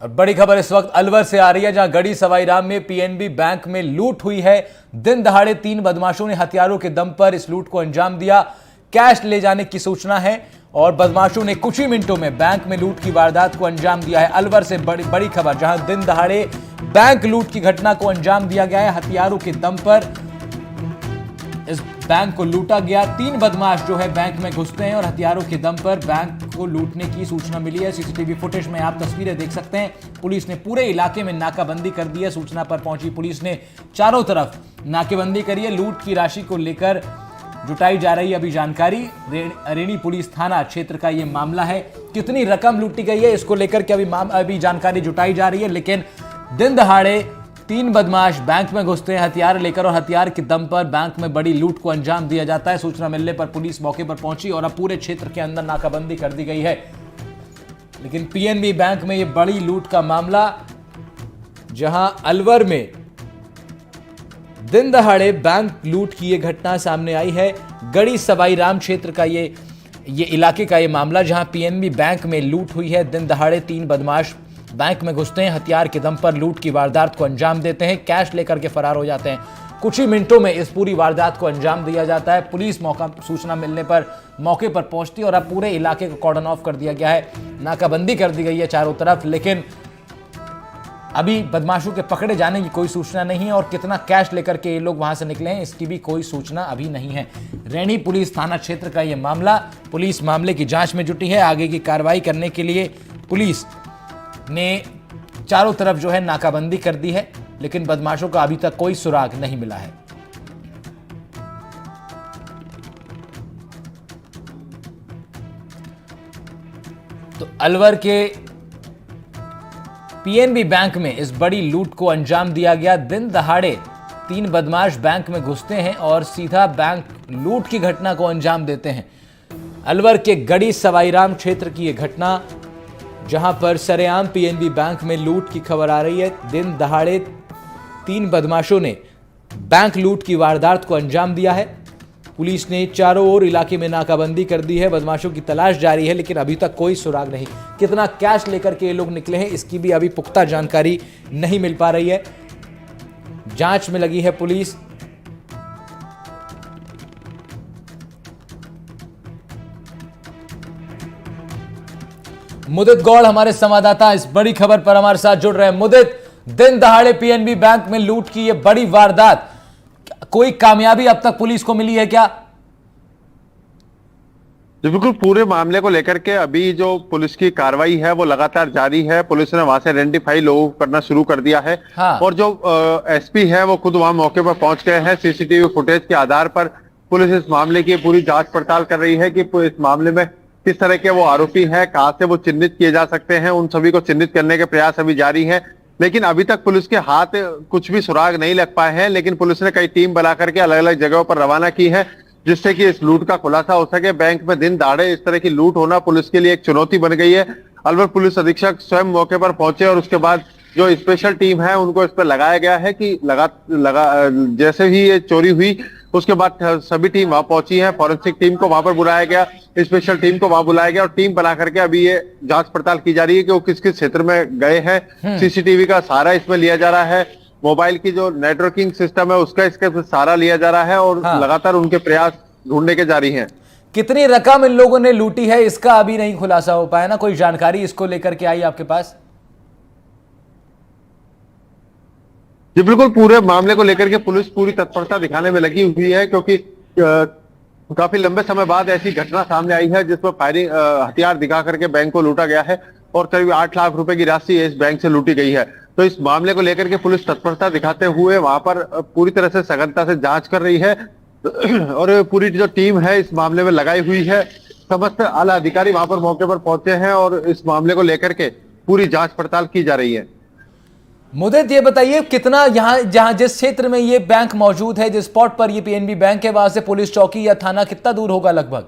और बड़ी खबर इस वक्त अलवर से आ रही है, जहां गढ़ी सवाईराम में पीएनबी बैंक में लूट हुई है। दिन दहाड़े 3 बदमाशों ने हथियारों के दम पर इस लूट को अंजाम दिया। कैश ले जाने की सूचना है और बदमाशों ने कुछ ही मिनटों में बैंक में लूट की वारदात को अंजाम दिया है। अलवर से बड़ी खबर, जहां दिन दहाड़े बैंक लूट की घटना को अंजाम दिया गया है। हथियारों के दम पर इस बैंक को लूटा गया। 3 बदमाश जो है बैंक में घुसते हैं और हथियारों के दम पर बैंक को लूटने की सूचना मिली है। सीसीटीवी फुटेज में आप तस्वीरें देख सकते हैं। पुलिस ने पूरे इलाके में नाकाबंदी कर दी है। सूचना पर पहुंची पुलिस ने चारों तरफ नाकेबंदी करी है। लूट की राशि को लेकर जुटाई जा रही है अभी जानकारी। रेणी पुलिस थाना क्षेत्र का यह मामला है। कितनी रकम लूटी गई है इसको लेकर के अभी जानकारी जुटाई जा रही है। लेकिन दिन दहाड़े 3 बदमाश बैंक में घुसते हैं हथियार लेकर और हथियार के दम पर बैंक में बड़ी लूट को अंजाम दिया जाता है। सूचना मिलने पर पुलिस मौके पर पहुंची और अब पूरे क्षेत्र के अंदर नाकाबंदी कर दी गई है। लेकिन पीएनबी बैंक में यह बड़ी लूट का मामला, जहां अलवर में दिन दहाड़े बैंक लूट की यह घटना सामने आई है। गढ़ी सवाईराम क्षेत्र का ये इलाके का यह मामला, जहां पीएनबी बैंक में लूट हुई है। दिन दहाड़े 3 बदमाश बैंक में घुसते हैं, हथियार के दम पर लूट की वारदात को अंजाम देते हैं, कैश लेकर के फरार हो जाते हैं। कुछ ही मिनटों में इस पूरी वारदात को अंजाम दिया जाता है। पुलिस सूचना मिलने पर मौके पर पहुंचती है और अब पूरे इलाके को कॉर्डन ऑफ कर दिया गया है। नाकाबंदी कर दी गई है चारों तरफ। लेकिन अभी बदमाशों के पकड़े जाने की कोई सूचना नहीं है और कितना कैश लेकर के ये लोग वहां से निकले हैं इसकी भी कोई सूचना अभी नहीं है। रेणी पुलिस थाना क्षेत्र का यह मामला, पुलिस मामले की जांच में जुटी है। आगे की कार्रवाई करने के लिए पुलिस ने चारों तरफ जो है नाकाबंदी कर दी है। लेकिन बदमाशों का अभी तक कोई सुराग नहीं मिला है। तो अलवर के पीएनबी बैंक में इस बड़ी लूट को अंजाम दिया गया। दिन दहाड़े 3 बदमाश बैंक में घुसते हैं और सीधा बैंक लूट की घटना को अंजाम देते हैं। अलवर के गढ़ी सवाईराम क्षेत्र की यह घटना, जहां पर सरेआम पीएनबी बैंक में लूट की खबर आ रही है। दिन दहाड़े 3 बदमाशों ने बैंक लूट की वारदात को अंजाम दिया है। पुलिस ने चारों ओर इलाके में नाकाबंदी कर दी है। बदमाशों की तलाश जारी है, लेकिन अभी तक कोई सुराग नहीं। कितना कैश लेकर के ये लोग निकले हैं इसकी भी अभी पुख्ता जानकारी नहीं मिल पा रही है। जांच में लगी है पुलिस। मुदित गौड़ हमारे संवाददाता इस बड़ी खबर पर हमारे साथ जुड़ रहे हैं। मुदित, दिन दहाड़े पीएनबी बैंक में लूट की यह बड़ी वारदात, कोई कामयाबी अब तक पुलिस को मिली है क्या? जी बिल्कुल, पूरे मामले को लेकर के अभी जो पुलिस की कार्रवाई है वो लगातार जारी है। पुलिस ने वहां से आइडेंटिफाई लोगों को करना शुरू कर दिया है। हाँ। और जो एसपी है वो खुद वहां मौके पर पहुंच गए हैं। सीसीटीवी फुटेज के आधार पर पुलिस इस मामले की पूरी जांच पड़ताल कर रही है कि इस मामले में किस तरह के वो आरोपी हैं, कहां से वो चिन्हित किए जा सकते हैं। उन सभी को चिन्हित करने के प्रयास अभी जारी है। लेकिन अभी तक पुलिस के हाथ कुछ भी सुराग नहीं लग पाए हैं। लेकिन पुलिस ने कई टीम बना करके अलग अलग जगहों पर रवाना की है, जिससे कि इस लूट का खुलासा हो सके। बैंक में दिन दहाड़े इस तरह की लूट होना पुलिस के लिए एक चुनौती बन गई है। अलवर पुलिस अधीक्षक स्वयं मौके पर पहुंचे और उसके बाद जो स्पेशल टीम है उनको इस पर लगाया गया है कि जैसे ही ये चोरी हुई उसके बाद सभी टीम वहां पहुंची है। फॉरेंसिक टीम को वहां पर बुलाया गया, स्पेशल टीम को वहां बुलाया गया और टीम बना करके अभी ये जांच पड़ताल की जा रही है कि वो किस किस क्षेत्र में गए हैं। सीसीटीवी का सहारा इसमें लिया जा रहा है, मोबाइल की जो नेटवर्किंग सिस्टम है उसका इसके सहारा लिया जा रहा है और लगातार उनके प्रयास ढूंढने के जारी हैं। कितनी रकम इन लोगों ने लूटी है इसका अभी नहीं खुलासा हो पाया ना, कोई जानकारी इसको लेकर के आई आपके पास? जी बिल्कुल, पूरे मामले को लेकर के पुलिस पूरी तत्परता दिखाने में लगी हुई है, क्योंकि काफी लंबे समय बाद ऐसी घटना सामने आई है जिसमें फायरिंग हथियार दिखा करके बैंक को लूटा गया है और करीब 8 लाख रुपए की राशि इस बैंक से लूटी गई है। तो इस मामले को लेकर के पुलिस तत्परता दिखाते हुए वहां पर पूरी तरह से सघनता से जांच कर रही है और पूरी जो टीम है इस मामले में लगाई हुई है। समस्त आला अधिकारी वहां पर मौके पर पहुंचे हैं और इस मामले को लेकर के पूरी जांच पड़ताल की जा रही है। मुदित, ये बताइए कितना जहां जिस क्षेत्र में ये बैंक मौजूद है, जिस स्पॉट पर ये पीएनबी बैंक है, वहां से पुलिस चौकी या थाना कितना दूर होगा लगभग?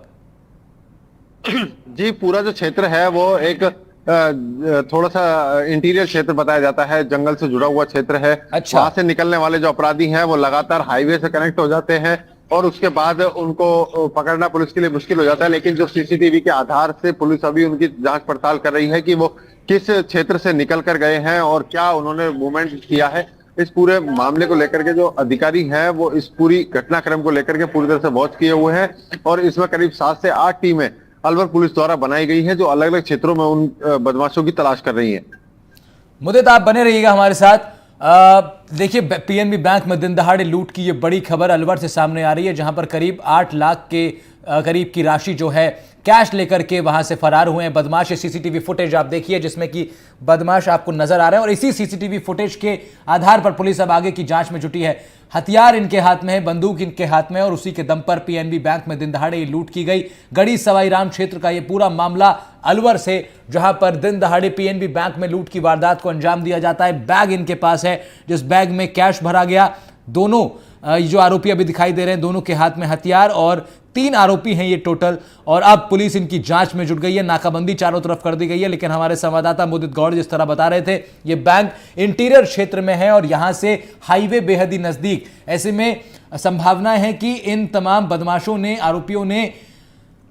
जी, पूरा जो क्षेत्र है वो एक थोड़ा सा इंटीरियर क्षेत्र बताया जाता है, जंगल से जुड़ा हुआ क्षेत्र है। अच्छा। वहां से निकलने वाले जो अपराधी हैं वो लगातार हाईवे से कनेक्ट हो जाते हैं और उसके बाद उनको पकड़ना पुलिस के लिए मुश्किल हो जाता है। लेकिन जो सीसीटीवी के आधार से पुलिस अभी उनकी जांच पड़ताल कर रही है कि वो किस क्षेत्र से निकल कर गए हैं और क्या उन्होंने मूवमेंट किया है। इस पूरे मामले को लेकर के जो अधिकारी हैं वो इस पूरी घटनाक्रम को लेकर के पूरी तरह से वॉच किए हुए हैं और इसमें करीब 7 से 8 टीमें अलवर पुलिस द्वारा बनाई गई है जो अलग अलग क्षेत्रों में उन बदमाशों की तलाश कर रही है। मुद्दत आप बने रहिएगा हमारे साथ। देखिए, पीएनबी बैंक में दिन दहाड़े लूट की ये बड़ी खबर अलवर से सामने आ रही है, जहां पर करीब 8 लाख के करीब की राशि जो है कैश लेकर के वहां से फरार हुए हैं बदमाश। ये सीसीटीवी फुटेज आप देखिए जिसमें कि बदमाश आपको नजर आ रहे हैं और इसी सीसीटीवी फुटेज के आधार पर पुलिस अब आगे की जांच में जुटी है। हथियार इनके हाथ में है, बंदूक इनके हाथ में है और उसी के दम पर पीएनबी बैंक में दिन दहाड़े लूट की गई। गढ़ी सवाईराम क्षेत्र का ये पूरा मामला अलवर से, जहां पर दिन दहाड़े पीएनबी बैंक में लूट की वारदात को अंजाम दिया जाता है। बैग इनके पास है जिस बैग में कैश भरा गया। दोनों जो आरोपी अभी दिखाई दे रहे हैं, दोनों के हाथ में हथियार और 3 आरोपी हैं ये टोटल। और अब पुलिस इनकी जांच में जुट गई है। नाकाबंदी चारों तरफ कर दी गई है, लेकिन हमारे संवाददाता मुदित गौड़ जिस तरह बता रहे थे, ये बैंक इंटीरियर क्षेत्र में है और यहां से हाईवे बेहद ही नजदीक। ऐसे में संभावना है कि इन तमाम बदमाशों ने, आरोपियों ने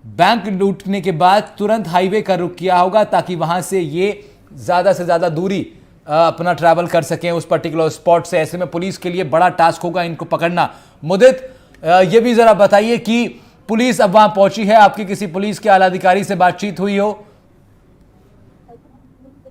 बैंक लूटने के बाद तुरंत हाईवे का रुख किया होगा ताकि वहां से ये ज्यादा से ज्यादा दूरी अपना ट्रैवल कर सकें उस पर्टिकुलर स्पॉट से। ऐसे में पुलिस के लिए बड़ा टास्क होगा इनको पकड़ना। मुदित, ये भी जरा बताइए कि पुलिस अब वहां पहुंची है, आपकी किसी पुलिस के आला अधिकारी से बातचीत हुई हो?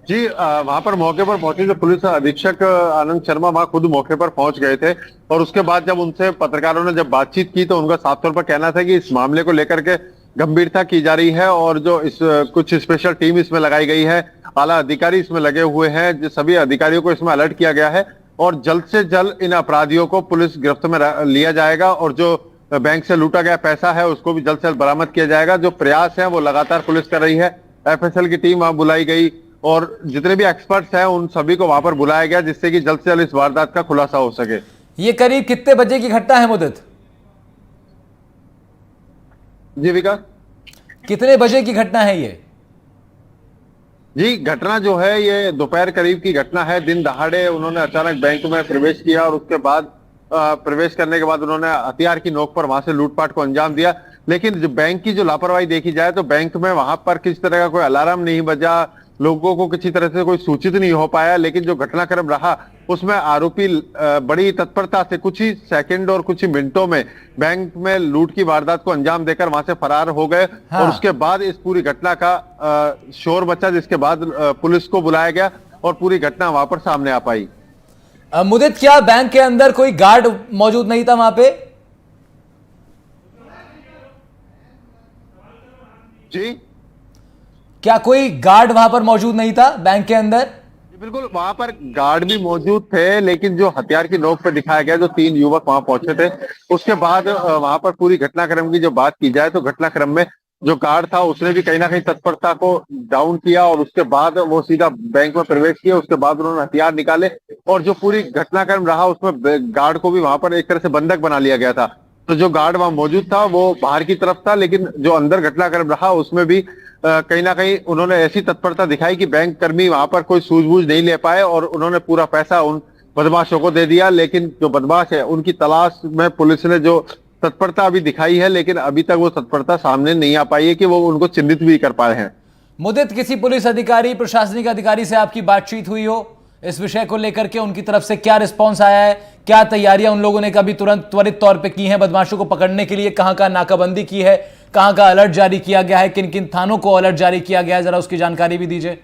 जी, वहां पर मौके पर पहुंचे जो पुलिस अधीक्षक आनंद शर्मा वहां खुद मौके पर पहुंच गए थे और उसके बाद जब उनसे पत्रकारों ने जब बातचीत की तो उनका साफ तौर पर कहना था कि इस मामले को लेकर के गंभीरता की जा रही है और जो इस कुछ स्पेशल टीम इसमें लगाई गई है, आला अधिकारी इसमें लगे हुए हैं, जो सभी अधिकारियों को इसमें अलर्ट किया गया है और जल्द से जल्द इन अपराधियों को पुलिस गिरफ्त में लिया जाएगा और जो बैंक से लूटा गया पैसा है उसको भी जल्द से जल्द बरामद किया जाएगा। जो प्रयास है वो लगातार पुलिस कर रही है। एफएसएल की टीम वहां बुलाई गई और जितने भी एक्सपर्ट्स हैं उन सभी को वहां पर बुलाया गया जिससे कि जल्द से जल्द इस वारदात का खुलासा हो सके। ये करीब कितने बजे की घटना है मुदित? जी विकास, कितने बजे की घटना है ये? जी, घटना जो है ये दोपहर करीब की घटना है। दिन दहाड़े उन्होंने अचानक बैंक में प्रवेश किया और उसके बाद प्रवेश करने के बाद उन्होंने हथियार की नोक पर वहां से लूटपाट को अंजाम दिया। लेकिन जो बैंक की जो लापरवाही देखी जाए तो बैंक में वहां पर किसी तरह का कोई अलार्म नहीं बजा, लोगों को किसी तरह से कोई सूचित नहीं हो पाया। लेकिन जो घटनाक्रम रहा उसमें आरोपी बड़ी तत्परता से कुछ ही सेकंड और कुछ ही मिनटों में बैंक में लूट की वारदात को अंजाम देकर वहां से फरार हो गए। हाँ। और उसके बाद इस पूरी घटना का शोर मचा जिसके बाद पुलिस को बुलाया गया और पूरी घटना वहां पर सामने आ पाई। मुदित, क्या बैंक के अंदर कोई गार्ड मौजूद नहीं था वहां पे? जी, क्या कोई गार्ड वहां पर मौजूद नहीं था बैंक के अंदर? बिल्कुल, वहां पर गार्ड भी मौजूद थे लेकिन जो हथियार की नोक पर दिखाया गया जो 3 युवक वहां पहुंचे थे उसके बाद वहां पर पूरी घटनाक्रम की जो बात की जाए तो घटनाक्रम में जो गार्ड था उसने भी कहीं ना कहीं तत्परता को डाउन किया और उसके बाद वो सीधा बैंक में प्रवेश किया। उसके बाद उन्होंने हथियार निकाले और जो पूरी घटनाक्रम रहा उसमें गार्ड को भी वहां पर एक तरह से बंधक बना लिया गया था। तो जो गार्ड वहां मौजूद था वो बाहर की तरफ था लेकिन जो अंदर घटनाक्रम रहा उसमें भी कहीं ना कहीं उन्होंने ऐसी तत्परता दिखाई कि बैंक कर्मी वहां पर कोई सूझबूझ नहीं ले पाए और उन्होंने पूरा पैसा उन बदमाशों को दे दिया। लेकिन जो बदमाश है उनकी तलाश में पुलिस ने जो तत्परता अभी दिखाई है लेकिन अभी तक वो तत्परता सामने नहीं आ पाई है कि वो उनको चिन्हित भी कर पाए हैं। मुदित, किसी पुलिस अधिकारी, प्रशासनिक अधिकारी से आपकी बातचीत हुई हो इस विषय को लेकर के? उनकी तरफ से क्या रिस्पॉन्स आया है? क्या तैयारियां उन लोगों ने कभी तुरंत त्वरित तौर पे की हैं बदमाशों को पकड़ने के लिए? कहां का नाकाबंदी की है, कहां का अलर्ट जारी किया गया है, किन किन थानों को अलर्ट जारी किया गया है, जरा उसकी जानकारी भी दीजिए।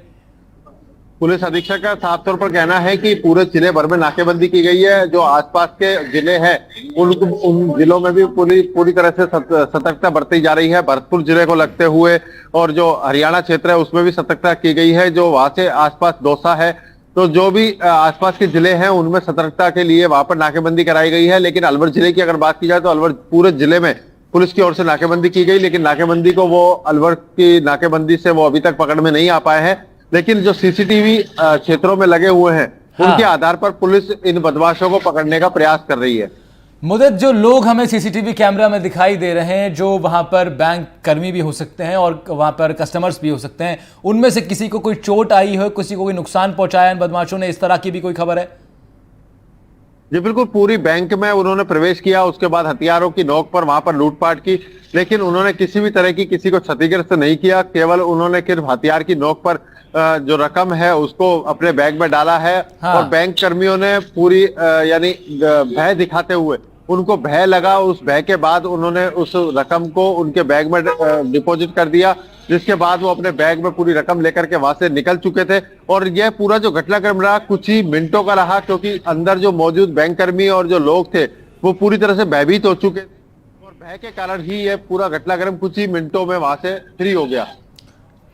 पुलिस अधीक्षक का साफ तौर पर कहना है कि पूरे जिले भर में नाकेबंदी की गई है। जो आसपास के जिले हैं उन जिलों में भी पूरी तरह से सतर्कता बरती जा रही है। भरतपुर जिले को लगते हुए और जो हरियाणा क्षेत्र है उसमें भी सतर्कता की गई है। जो वहां से आसपास दौसा है तो जो भी आसपास के जिले हैं उनमें सतर्कता के लिए वहां पर नाकेबंदी कराई गई है। लेकिन अलवर जिले की अगर बात की जाए तो अलवर पूरे जिले में पुलिस की ओर से नाकेबंदी की गई लेकिन नाकेबंदी को वो अलवर की नाकेबंदी से वो अभी तक पकड़ में नहीं आ पाए हैं। लेकिन जो सीसीटीवी क्षेत्रों में लगे हुए हैं उनके आधार पर पुलिस इन बदमाशों को पकड़ने का प्रयास कर रही है। मुदित, जो लोग हमें सीसीटीवी कैमरा में दिखाई दे रहे हैं, जो वहां पर बैंक कर्मी भी हो सकते हैं और वहां पर कस्टमर्स भी हो सकते हैं, उनमें से किसी को कोई चोट आई हो, किसी को कोई नुकसान पहुंचाया इन बदमाशों ने, इस तरह की भी कोई खबर है? जी बिल्कुल, पूरी बैंक में उन्होंने प्रवेश किया, उसके बाद हथियारों की नोक पर वहां पर लूटपाट की, लेकिन उन्होंने किसी भी तरह की किसी को क्षतिग्रस्त नहीं किया। केवल उन्होंने सिर्फ हथियार की नोक पर जो रकम है उसको अपने बैग में डाला है। हाँ। और बैंक कर्मियों ने पूरी यानी भय दिखाते हुए, उनको भय लगा, उस भय के बाद उन्होंने उस रकम को उनके बैग में डिपॉजिट कर दिया, जिसके बाद वो अपने बैग में पूरी रकम लेकर के वहां से निकल चुके थे। और यह पूरा जो घटनाक्रम रहा कुछ ही मिनटों का रहा, क्योंकि अंदर जो मौजूद बैंक कर्मी और जो लोग थे वो पूरी तरह से भयभीत हो चुके थे, और भय के कारण ही यह पूरा घटनाक्रम कुछ ही मिनटों में वहां से फ्री हो गया।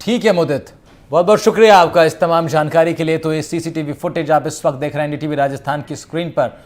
ठीक है मुदित, बहुत बहुत शुक्रिया आपका इस तमाम जानकारी के लिए। तो ये सीसीटीवी फुटेज आप इस वक्त देख रहे हैं एनडीटीवी राजस्थान की स्क्रीन पर।